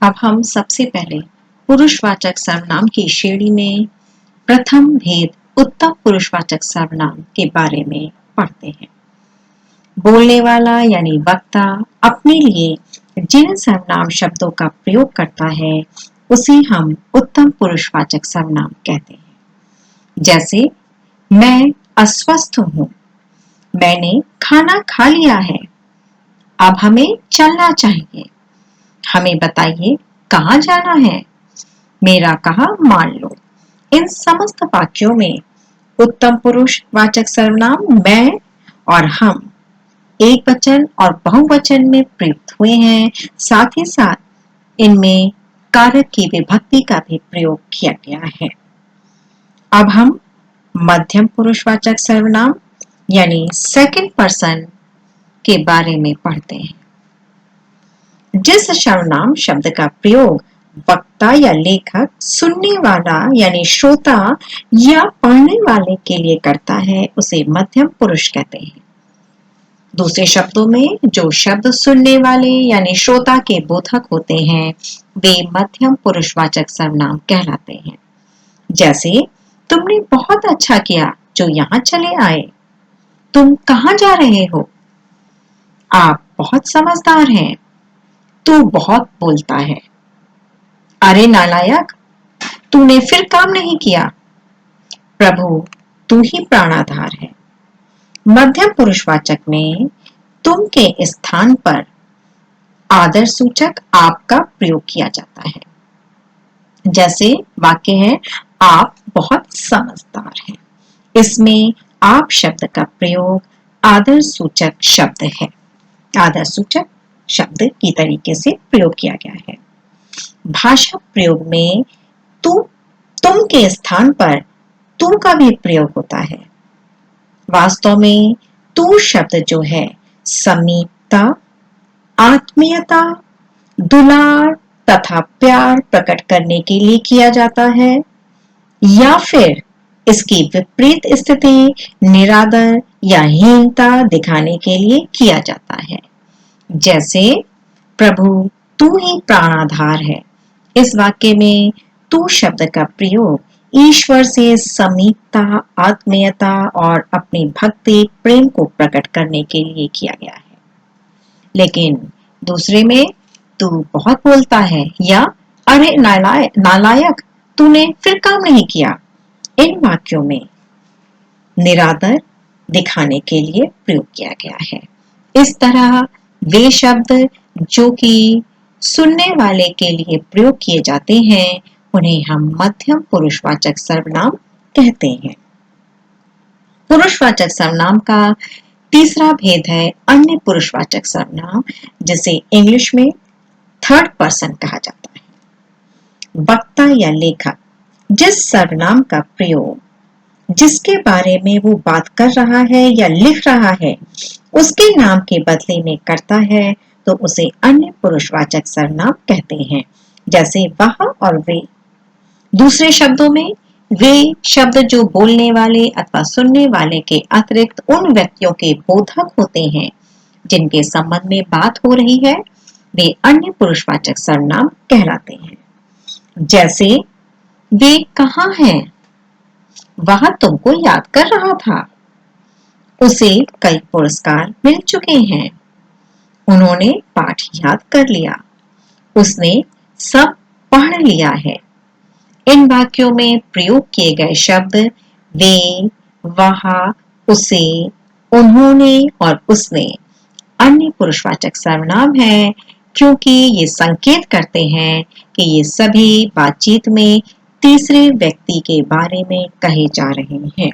अब हम सबसे पहले पुरुषवाचक सर्वनाम की श्रेणी में प्रथम भेद उत्तम पुरुषवाचक सर्वनाम के बारे में पढ़ते हैं। बोलने वाला यानी वक्ता अपने लिए जिन सर्वनाम शब्दों का प्रयोग करता है उसे हम उत्तम पुरुषवाचक सर्वनाम कहते हैं। जैसे मैं अस्वस्थ हूं, मैंने खाना खा लिया है, अब हमें चलना चाहिए, हमें बताइए कहाँ जाना है, मेरा कहा मान लो। इन समस्त वाक्यों में उत्तम पुरुषवाचक सर्वनाम मैं और हम एक वचन और बहुवचन में प्रयुक्त हुए हैं। साथ ही साथ इनमें कारक की विभक्ति का भी प्रयोग किया गया है। अब हम मध्यम पुरुषवाचक सर्वनाम यानी सेकंड पर्सन के बारे में पढ़ते हैं। जिस सर्वनाम शब्द का प्रयोग वक्ता या लेखक सुनने वाला यानी श्रोता या पढ़ने वाले के लिए करता है उसे मध्यम पुरुष कहते हैं। दूसरे शब्दों में जो शब्द सुनने वाले यानी श्रोता के बोधक होते हैं वे मध्यम पुरुषवाचक सर्वनाम कहलाते हैं। जैसे तुमने बहुत अच्छा किया जो यहाँ चले आए, तुम कहाँ जा रहे हो, आप बहुत समझदार हैं, तू बहुत बोलता है, अरे नालायक तूने फिर काम नहीं किया, प्रभु तू ही प्राणाधार है। मध्यम पुरुषवाचक में तुम के स्थान पर आदर सूचक आप का प्रयोग किया जाता है। जैसे वाक्य है आप बहुत समझदार हैं, इसमें आप शब्द का प्रयोग आदर सूचक शब्द है, आदर सूचक शब्द की तरीके से प्रयोग किया गया है। भाषा प्रयोग में तुम के स्थान पर तू का भी प्रयोग होता है। वास्तव में तू शब्द जो है समीपता, आत्मीयता, दुलार तथा प्यार प्रकट करने के लिए किया जाता है या फिर इसकी विपरीत स्थिति निरादर या हीनता दिखाने के लिए किया जाता है। जैसे प्रभु तू ही प्राणाधार है, इस वाक्य में तू शब्द का प्रयोग ईश्वर से समीपता, आत्मीयता और अपनी भक्ति प्रेम को प्रकट करने के लिए किया गया है। लेकिन दूसरे में तू बहुत बोलता है या अरे नालायक तूने फिर काम नहीं किया, इन वाक्यों में निरादर दिखाने के लिए प्रयोग किया गया है। इस तरह वे शब्द जो कि सुनने वाले के लिए प्रयोग किए जाते हैं उन्हें हम मध्यम पुरुषवाचक सर्वनाम कहते हैं। पुरुषवाचक सर्वनाम का तीसरा भेद है अन्य पुरुषवाचक सर्वनाम, जिसे इंग्लिश में थर्ड पर्सन कहा जाता है। वक्ता या लेखक जिस सर्वनाम का प्रयोग जिसके बारे में वो बात कर रहा है या लिख रहा है उसके नाम के बदले में करता है तो उसे अन्य पुरुषवाचक सर्वनाम कहते हैं। जैसे वह और वे। दूसरे शब्दों में वे शब्द जो बोलने वाले अथवा सुनने वाले के अतिरिक्त उन व्यक्तियों के बोधक होते हैं जिनके संबंध में बात हो रही है, वे अन्य पुरुषवाचक सर्वनाम कहलाते हैं। जैसे वे कहाँ हैं, वह तुमको याद कर रहा था, उसे कई पुरस्कार मिल चुके हैं, उन्होंने पाठ याद कर लिया, उसने सब पढ़ लिया है। इन वाक्यों में प्रयोग किए गए शब्द वे, वह, उसे, उन्होंने और उसने अन्य पुरुषवाचक सर्वनाम है क्योंकि ये संकेत करते हैं कि ये सभी बातचीत में तीसरे व्यक्ति के बारे में कहे जा रहे हैं।